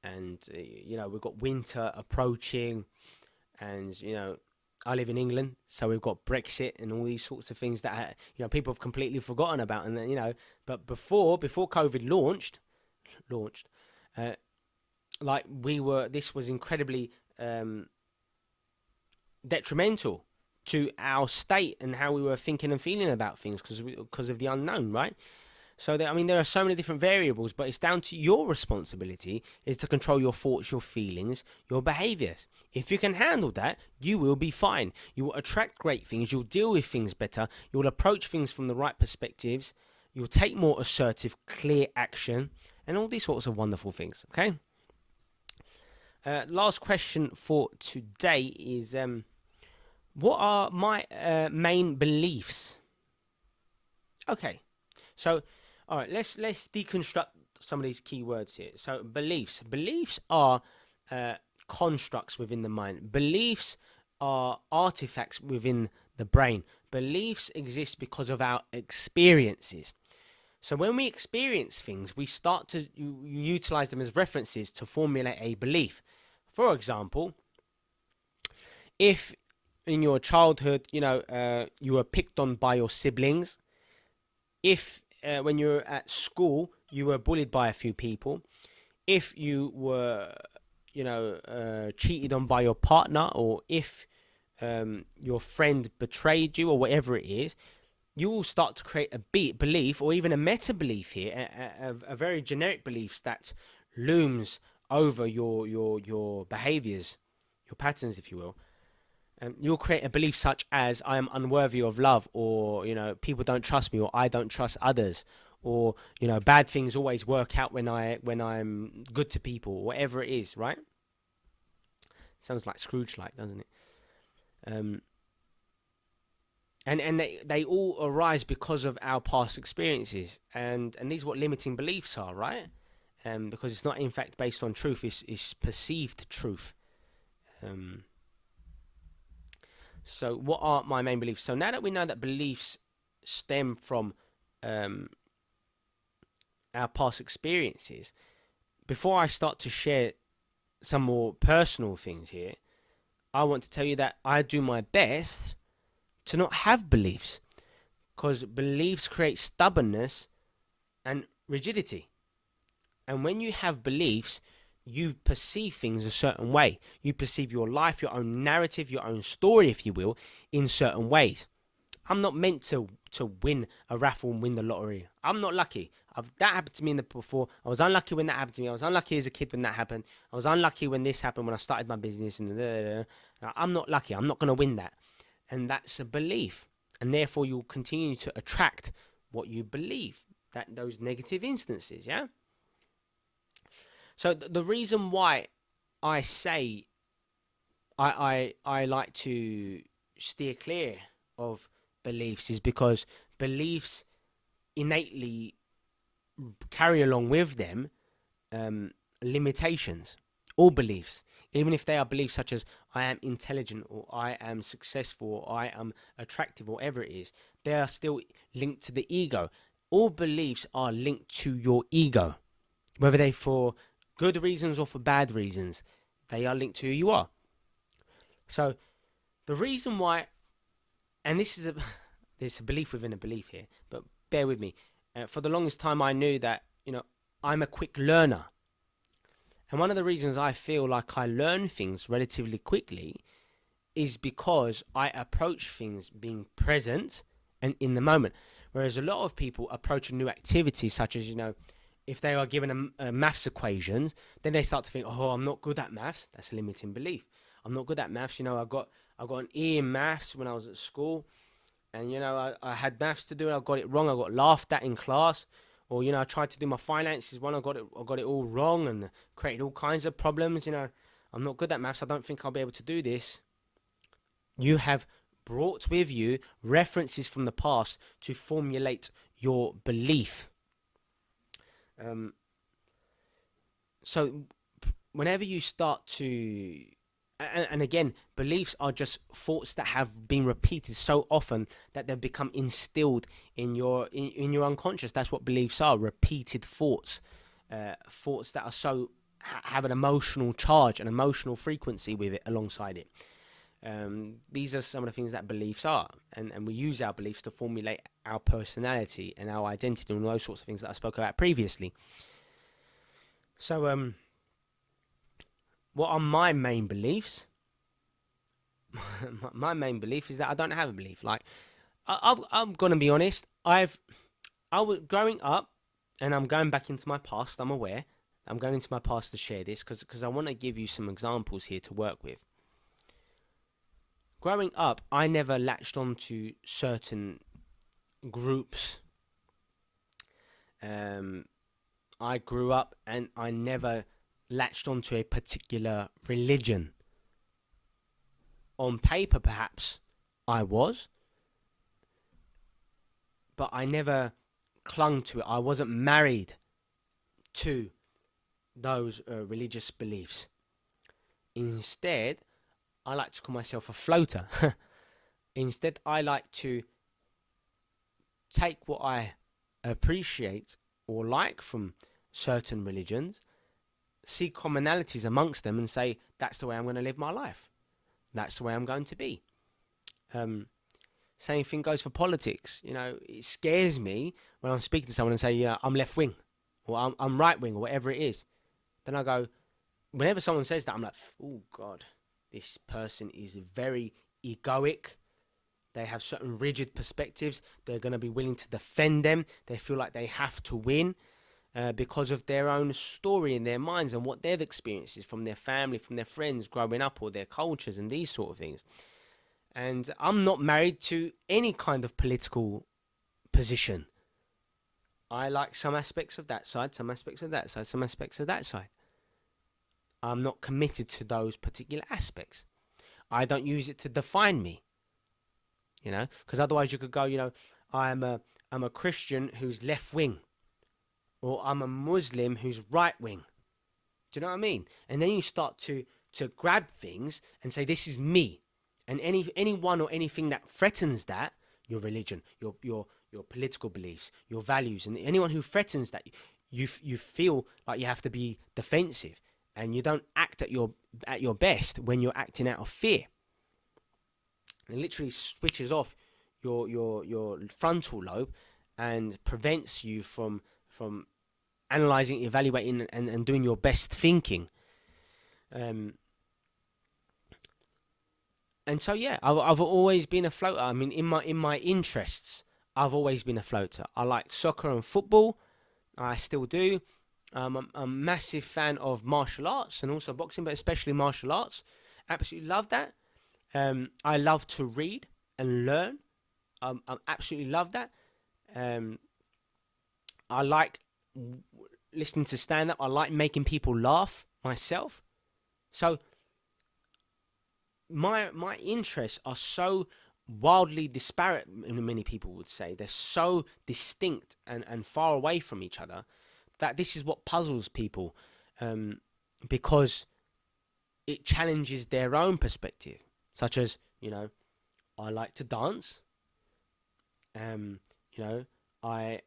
And we've got winter approaching, and I live in England, so we've got Brexit and all these sorts of things that people have completely forgotten about. And then, but before COVID launched, like this was incredibly detrimental to our state and how we were thinking and feeling about things because of the unknown, right? So there are so many different variables, but it's down to your responsibility is to control your thoughts, your feelings, your behaviors. If you can handle that, you will be fine. You will attract great things. You'll deal with things better. You will approach things from the right perspectives. You'll take more assertive, clear action, and all these sorts of wonderful things. Okay. Last question for today is, what are my main beliefs? Okay. So, all right, let's deconstruct some of these key words here. So, beliefs are constructs within the mind. Beliefs are artifacts within the brain. Beliefs exist because of our experiences. So, when we experience things, we start to utilize them as references to formulate a belief. For example, if in your childhood, you were picked on by your siblings, if when you were at school you were bullied by a few people, if you were, cheated on by your partner, or if your friend betrayed you, or whatever it is, you will start to create a belief, or even a meta belief here, a very generic beliefs that looms over your behaviors, your patterns, if you will. You'll create a belief such as I am unworthy of love, or people don't trust me, or I don't trust others, or bad things always work out when I'm good to people, or whatever it is, right? Sounds like Scrooge, like, doesn't it? Um, and they all arise because of our past experiences, and these are what limiting beliefs are, right? Because it's not in fact based on truth; it's perceived truth. Um, So, what are my main beliefs? So, now that we know that beliefs stem from um, our past experiences, before I start to share some more personal things here, I want to tell you that I do my best to not have beliefs, because beliefs create stubbornness and rigidity. And when you have beliefs, you perceive things a certain way. You perceive your life, your own narrative, your own story, if you will, in certain ways. I'm not meant to win a raffle and win the lottery. I'm not lucky. That happened to me before. I was unlucky when that happened to me. I was unlucky as a kid when that happened. I was unlucky when this happened, when I started my business. And I'm not lucky. I'm not going to win that. And that's a belief. And therefore, you'll continue to attract what you believe. Those negative instances, yeah? So the reason why I say I like to steer clear of beliefs is because beliefs innately carry along with them um, limitations. All beliefs, even if they are beliefs such as I am intelligent, or I am successful, or I am attractive, or whatever it is, they are still linked to the ego. All beliefs are linked to your ego, whether they for good reasons or for bad reasons. They are linked to who you are. So the reason why, and this is there's a belief within a belief here, but bear with me. For the longest time, I knew that I'm a quick learner, and one of the reasons I feel like I learn things relatively quickly is because I approach things being present and in the moment. Whereas a lot of people approach a new activity, such as if they are given a maths equations, then they start to think, oh, I'm not good at maths. That's a limiting belief. I'm not good at maths. I got an E in maths when I was at school, and I had maths to do, and I got it wrong. I got laughed at in class, or I tried to do my finances one. I got it all wrong, and created all kinds of problems. I'm not good at maths. I don't think I'll be able to do this. You have brought with you references from the past to formulate your belief. Um, so whenever you start to, and again, beliefs are just thoughts that have been repeated so often that they've become instilled in your unconscious. That's what beliefs are: repeated thoughts, thoughts that are so have an emotional charge, an emotional frequency with it alongside it. These are some of the things that beliefs are, and we use our beliefs to formulate our personality and our identity and all those sorts of things that I spoke about previously. So, what are my main beliefs? My main belief is that I don't have a belief. Like, I'm gonna be honest. I was growing up, and I'm going back into my past. I'm aware. I'm going into my past to share this because I want to give you some examples here to work with. Growing up, I never latched on to certain groups. Um, I grew up and I never latched onto a particular religion. On paper, perhaps I was, but I never clung to it. I wasn't married to those religious beliefs. Instead, I like to call myself a floater. Instead, I like to take what I appreciate or like from certain religions, see commonalities amongst them, and say, that's the way I'm going to live my life. That's the way I'm going to be. Same thing goes for politics. It scares me when I'm speaking to someone and say, I'm left wing or I'm right wing or whatever it is. Then I go, whenever someone says that, I'm like, oh God, this person is very egoic. They have certain rigid perspectives. They're going to be willing to defend them. They feel like they have to win because of their own story in their minds and what they've experienced from their family, from their friends growing up, or their cultures and these sort of things. And I'm not married to any kind of political position. I like some aspects of that side, some aspects of that side, some aspects of that side. I'm not committed to those particular aspects. I don't use it to define me, because otherwise you could go, I'm a I'm a Christian who's left wing, or I'm a Muslim who's right wing. Do you know what I mean? And then you start to grab things and say, this is me. And anyone or anything that threatens that, your religion, your political beliefs, your values, and anyone who threatens that, you feel like you have to be defensive, and you don't act at your best when you're acting out of fear. It literally switches off your frontal lobe and prevents you from analyzing, evaluating, and doing your best thinking. And so yeah, I've always been a floater. I mean, in my interests, I've always been a floater. I like soccer and football. I still do. I'm a massive fan of martial arts and also boxing, but especially martial arts. Absolutely love that. I love to read and learn. I absolutely love that. Um, I like listening to stand up. I like making people laugh myself. So my interests are so wildly disparate, many people would say. They're so distinct and far away from each other that this is what puzzles people, because it challenges their own perspective. Such as, I like to dance. Um, you know, I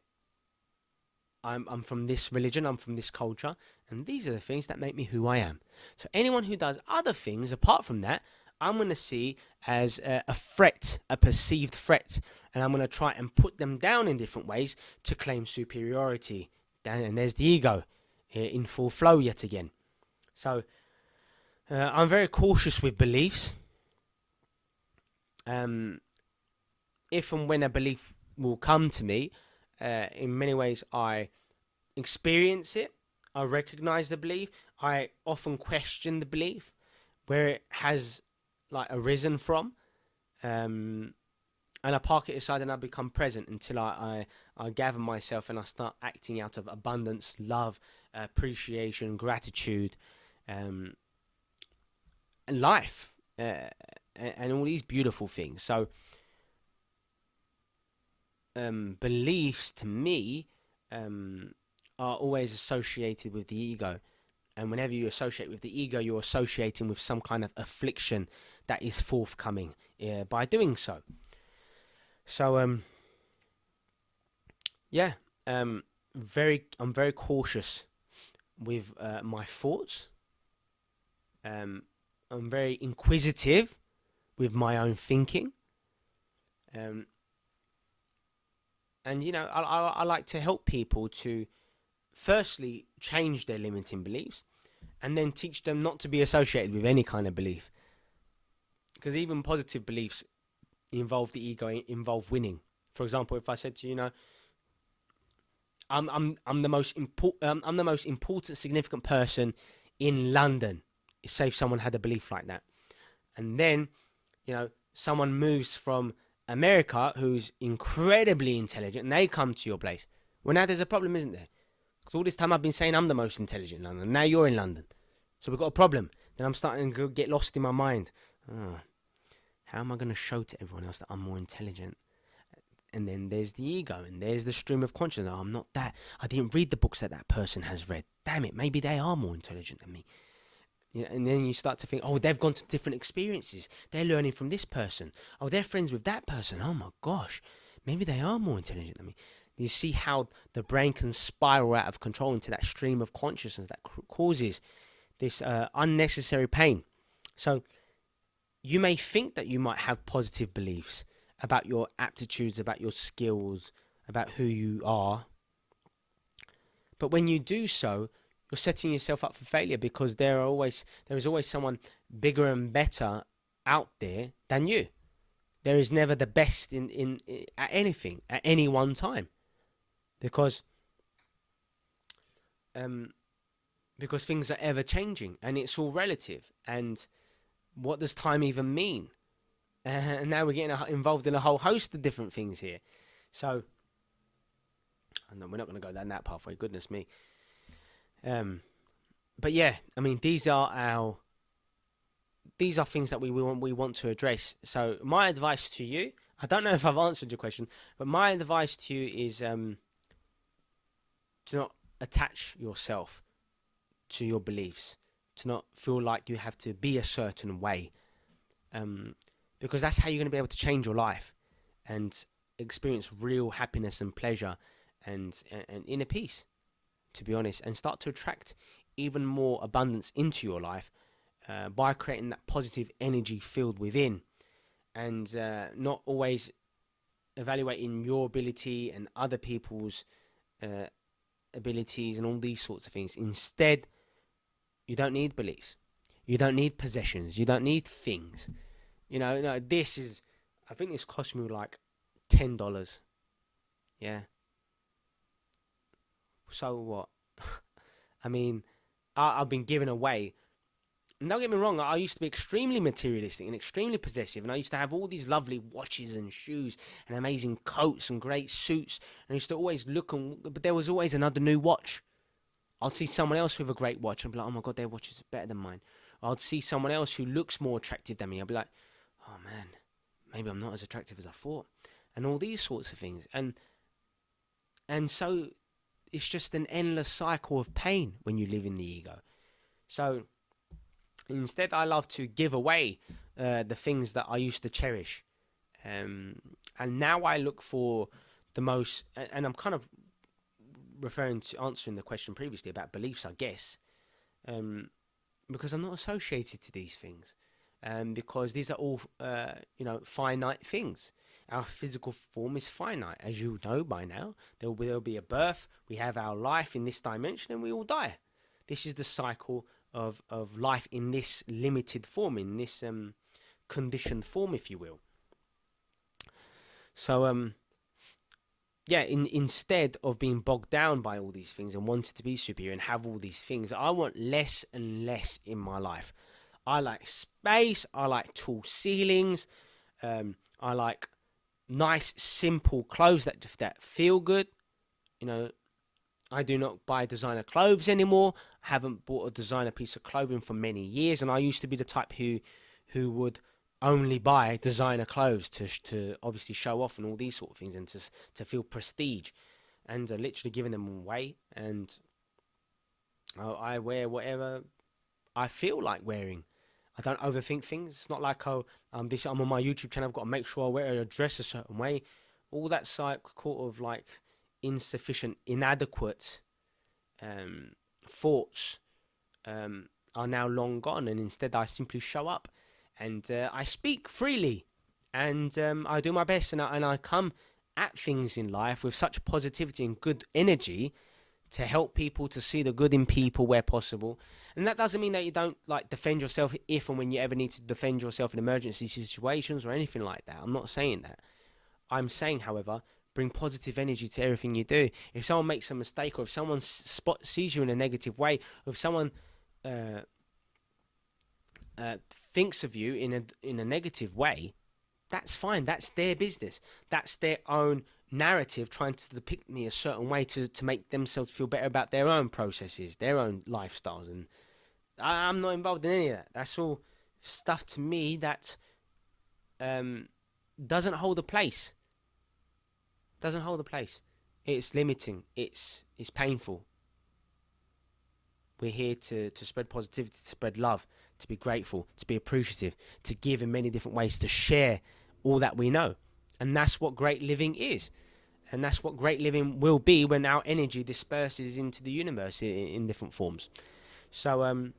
I'm from this religion, I'm from this culture, and these are the things that make me who I am. So anyone who does other things apart from that, I'm going to see as a threat, a perceived threat, and I'm going to try and put them down in different ways to claim superiority. And there's the ego in full flow yet again. So I'm very cautious with beliefs. If and when a belief will come to me, in many ways I experience it, I recognize the belief, I often question the belief, where it has like arisen from, and I park it aside and I become present until I gather myself and I start acting out of abundance, love, appreciation, gratitude, and life, and all these beautiful things. So beliefs to me are always associated with the ego. And whenever you associate with the ego, you're associating with some kind of affliction that is forthcoming by doing so. So, yeah, I'm very cautious with my thoughts. I'm very inquisitive with my own thinking. Um, and I like to help people to firstly change their limiting beliefs, and then teach them not to be associated with any kind of belief, because even positive beliefs involve the ego, involve winning. For example, if I said to you, I'm the most important significant person in London. Say if someone had a belief like that, and then someone moves from America who's incredibly intelligent, and they come to your place. Well, now there's a problem, isn't there? Because all this time I've been saying I'm the most intelligent in London. Now you're in London, so we've got a problem. Then I'm starting to get lost in my mind. Oh, how am I going to show to everyone else that I'm more intelligent? And then there's the ego, and there's the stream of consciousness. Oh, I'm not that. I didn't read the books that person has read. Damn it, maybe they are more intelligent than me. And then you start to think, oh, they've gone to different experiences. They're learning from this person. Oh, they're friends with that person. Oh my gosh, maybe they are more intelligent than me. You see how the brain can spiral out of control into that stream of consciousness that causes this unnecessary pain. So you may think that you might have positive beliefs about your aptitudes, about your skills, about who you are, but when you do so, you're setting yourself up for failure because there is always someone bigger and better out there than you. There is never the best in at anything at any one time because um because things are ever changing and it's all relative. And what does time even mean? And now we're getting involved in a whole host of different things here. So, no, we're not going to go down that pathway. Goodness me. Um, but yeah, I mean, these are things that we want to address. So, my advice to you, I don't know if I've answered your question, but my advice to you is to not attach yourself to your beliefs, to not feel like you have to be a certain way, um, because that's how you're going to be able to change your life and experience real happiness and pleasure and inner peace, to be honest, and start to attract even more abundance into your life by creating that positive energy field within and not always evaluating your ability and other people's uh, abilities and all these sorts of things. Instead, you don't need beliefs. You don't need possessions. You don't need things. No, this is. I think this cost me like $10. Yeah. So what? I mean, I've been given away. And don't get me wrong. I used to be extremely materialistic and extremely possessive, and I used to have all these lovely watches and shoes and amazing coats and great suits. And I used to always look but there was always another new watch. I'd see someone else with a great watch and I'd be like, oh my god, their watch is better than mine. I'd see someone else who looks more attractive than me. I'd be like, oh man, maybe I'm not as attractive as I thought. And all these sorts of things. And so it's just an endless cycle of pain when you live in the ego. So instead, I love to give away the things that I used to cherish. And now I look for the most, and I'm kind of referring to answering the question previously about beliefs, I guess, because I'm not associated to these things, because these are all, finite things. Our physical form is finite, as you know by now. There'll be a birth, we have our life in this dimension, and we all die. This is the cycle of life in this limited form, in this conditioned form, if you will. So, yeah, instead of being bogged down by all these things and wanting to be superior and have all these things, I want less and less in my life. I like space. I like tall ceilings. I like nice, simple clothes that feel good. You know, I do not buy designer clothes anymore. I haven't bought a designer piece of clothing for many years, and I used to be the type who would only buy designer clothes to obviously show off and all these sort of things and to feel prestige, and literally giving them away. And I wear whatever I feel like wearing. I don't overthink things. It's not like I'm on my YouTube channel. I've got to make sure I wear a dress a certain way. All that's like sort of like insufficient, inadequate thoughts are now long gone, and instead I simply show up and I speak freely, and I do my best, and I come at things in life with such positivity and good energy to help people to see the good in people where possible. And that doesn't mean that you don't like defend yourself if and when you ever need to defend yourself in emergency situations or anything like that. I'm not saying that. I'm saying, however, bring positive energy to everything you do. If someone makes a mistake, or if someone sees you in a negative way, or if someone uh, thinks of you in a negative way, that's fine. That's their business. That's their own narrative trying to depict me a certain way to make themselves feel better about their own processes, their own lifestyles. And I'm not involved in any of that. That's all stuff to me that doesn't hold a place. Doesn't hold a place. It's limiting. It's painful. We're here to spread positivity, to spread love, to be grateful, to be appreciative, to give in many different ways, to share all that we know. And that's what great living is. And that's what great living will be when our energy disperses into the universe different forms. So,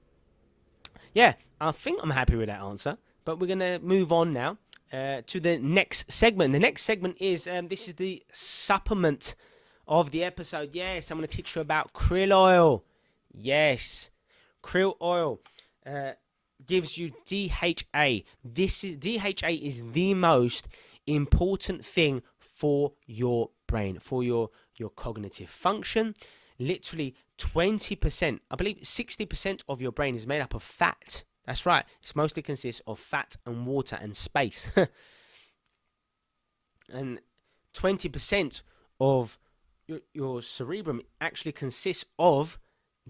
yeah, I think I'm happy with that answer. But we're going to move on now to the next segment. The next segment is this is the supplement of the episode. Yes, I'm going to teach you about krill oil. Yes, krill oil gives you DHA. DHA is the most important thing for your brain, for your cognitive function. Literally 20%, I believe 60% of your brain is made up of fat. That's right. It mostly consists of fat and water and space. And 20% of your cerebrum actually consists of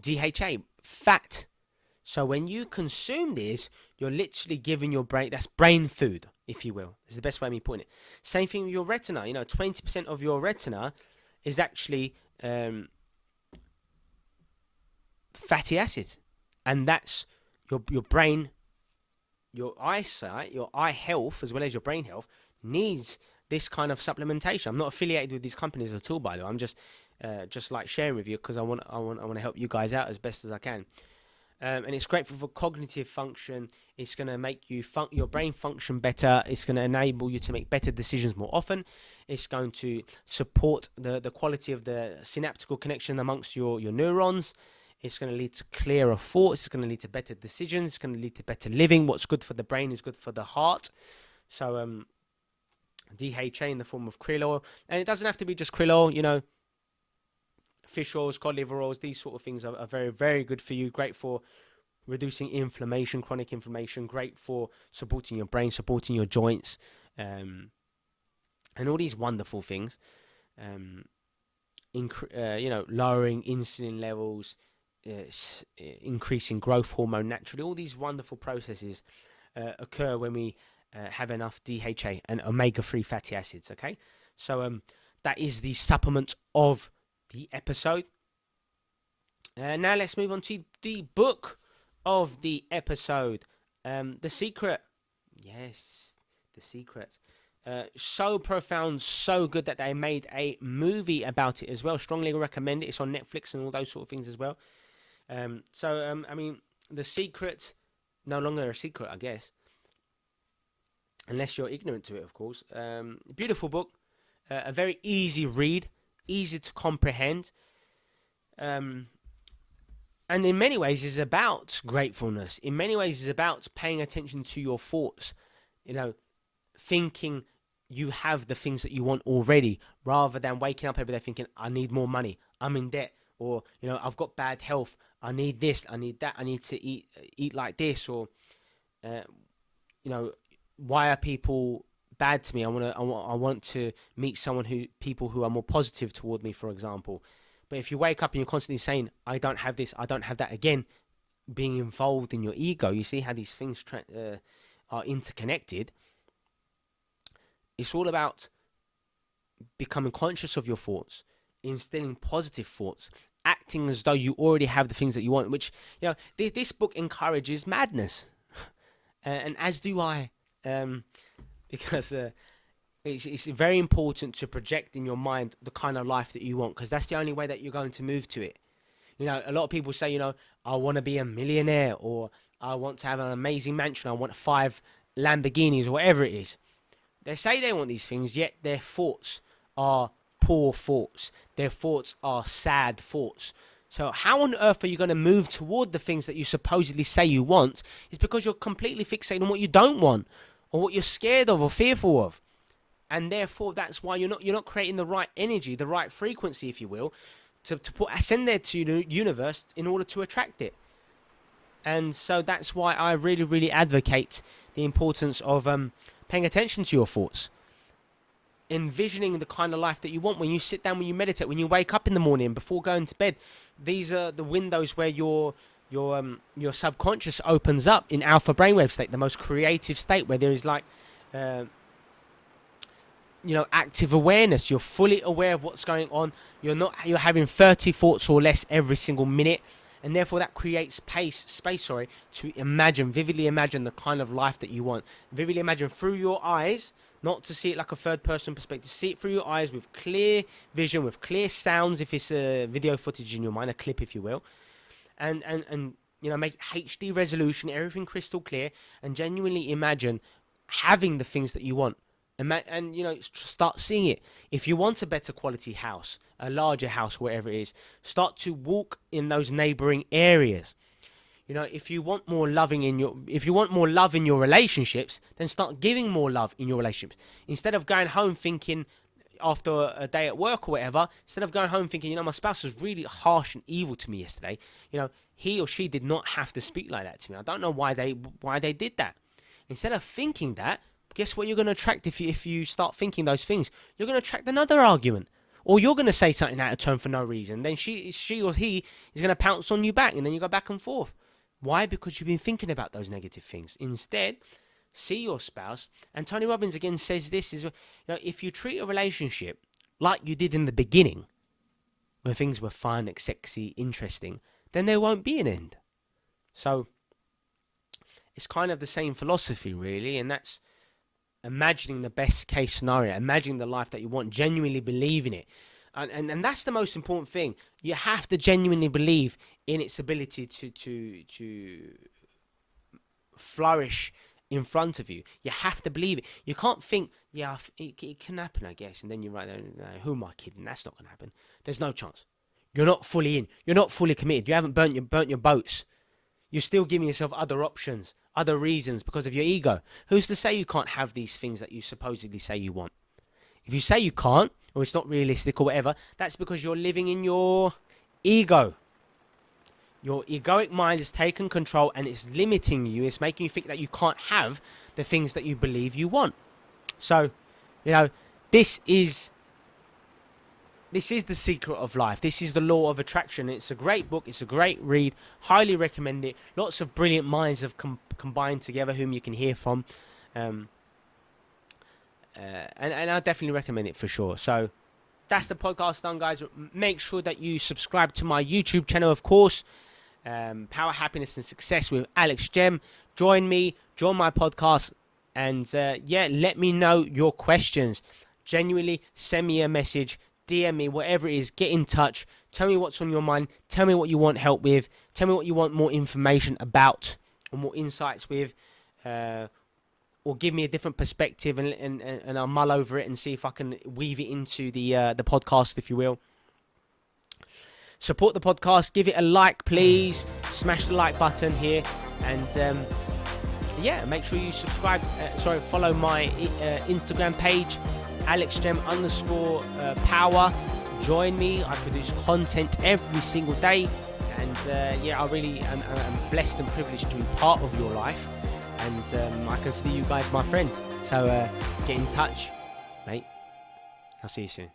DHA, fat. So when you consume this, you're literally giving your brain, that's brain food, if you will. It's the best way of me putting it. Same thing with your retina. 20% of your retina is actually fatty acids. And that's your brain, your eyesight, your eye health, as well as your brain health, needs this kind of supplementation. I'm not affiliated with these companies at all, by the way. I'm just like sharing with you because I want to help you guys out as best as I can. And it's great for cognitive function. It's going to make your brain function better. It's going to enable you to make better decisions more often. It's going to support the quality of the synaptical connection amongst your neurons. It's going to lead to clearer thoughts. It's going to lead to better decisions. It's going to lead to better living. What's good for the brain is good for the heart. So DHA in the form of krill oil. And it doesn't have to be just krill oil, fish oils, cod liver oils, these sort of things are very, very good for you. Great for reducing inflammation, chronic inflammation. Great for supporting your brain, supporting your joints, and all these wonderful things. Lowering insulin levels, increasing growth hormone naturally. All these wonderful processes occur when we have enough DHA and omega-3 fatty acids. Okay, so that is the supplement of the episode. Now let's move on to the book of the episode. The Secret. Yes, The Secret. So profound, so good that they made a movie about it as well. Strongly recommend it. It's on Netflix and all those sort of things as well. The Secret, no longer a secret, I guess. Unless you're ignorant to it, of course. Beautiful book. A very easy read. Easy to comprehend. And in many ways is about gratefulness. In many ways is about paying attention to your thoughts. Thinking you have the things that you want already, rather than waking up every day thinking, I need more money, I'm in debt, or I've got bad health, I need this, I need that, I need to eat like this, or why are people bad to me? I want to meet people who are more positive toward me, for example. But if you wake up and you're constantly saying, I don't have this, I don't have that, again, being involved in your ego, you see how these things are interconnected. It's all about becoming conscious of your thoughts, instilling positive thoughts, acting as though you already have the things that you want, which, this book encourages madness. And as do I, because it's very important to project in your mind the kind of life that you want, because that's the only way that you're going to move to it. A lot of people say, I want to be a millionaire, or I want to have an amazing mansion, I want 5 Lamborghinis, or whatever it is. They say they want these things, yet their thoughts are poor thoughts. Their thoughts are sad thoughts. So how on earth are you going to move toward the things that you supposedly say you want? It's because you're completely fixated on what you don't want, or what you're scared of or fearful of. And therefore, that's why you're not creating the right energy, the right frequency, if you will, to send there to the universe in order to attract it. And so that's why I really, really advocate the importance of paying attention to your thoughts, envisioning the kind of life that you want. When you sit down, when you meditate, when you wake up in the morning before going to bed, these are the windows where your subconscious opens up in alpha brainwave state, the most creative state, where there is like active awareness. You're fully aware of what's going on. You're having 30 thoughts or less every single minute. And therefore that creates space to vividly imagine the kind of life that you want. Vividly imagine through your eyes, not to see it like a third person perspective. See it through your eyes with clear vision, with clear sounds, if it's a video footage in your mind, a clip if you will. And make HD resolution, everything crystal clear, and genuinely imagine having the things that you want. And start seeing it. If you want a better quality house, a larger house, whatever it is, start to walk in those neighboring areas. If you want more love in your relationships, then start giving more love in your relationships. Instead of going home thinking, after a day at work or whatever, instead of going home thinking, my spouse was really harsh and evil to me yesterday, he or she did not have to speak like that to me. I don't know why they did that. Instead of thinking that, guess what you're going to attract if you start thinking those things? You're going to attract another argument. Or you're going to say something out of turn for no reason. Then she or he is going to pounce on you back, and then you go back and forth. Why? Because you've been thinking about those negative things. Instead, see your spouse. And Tony Robbins again says this is, if you treat a relationship like you did in the beginning, where things were fun, sexy, interesting, then there won't be an end. So it's kind of the same philosophy, really, and that's imagining the best case scenario, imagining the life that you want, genuinely believe in it. And that's the most important thing. You have to genuinely believe in its ability to flourish in front of you. You have to believe it. You can't think, it can happen, I guess, and then you're right there, no, who am I kidding? That's not going to happen. There's no chance. You're not fully in. You're not fully committed. You haven't burnt your boats. You're still giving yourself other options, other reasons because of your ego. Who's to say you can't have these things that you supposedly say you want? If you say you can't, or it's not realistic or whatever, that's because you're living in your ego. Your egoic mind has taken control and it's limiting you. It's making you think that you can't have the things that you believe you want. So, this is the secret of life. This is the law of attraction. It's a great book. It's a great read. Highly recommend it. Lots of brilliant minds have combined together whom you can hear from. And I definitely recommend it for sure. So that's the podcast done, guys. Make sure that you subscribe to my YouTube channel, of course. Power, Happiness and Success with Alex Gem. Join me, join my podcast, and let me know your questions. Genuinely send me a message, DM me, whatever it is, get in touch. Tell me what's on your mind. Tell me what you want help with. Tell me what you want more information about or more insights with. Or give me a different perspective and I'll mull over it and see if I can weave it into the podcast, if you will. Support the podcast. Give it a like, please. Smash the like button here. And, make sure you subscribe. Follow my Instagram page, AlexGem_power. Join me. I produce content every single day. And, I really am blessed and privileged to be part of your life. And I consider you guys my friends. So get in touch, mate. I'll see you soon.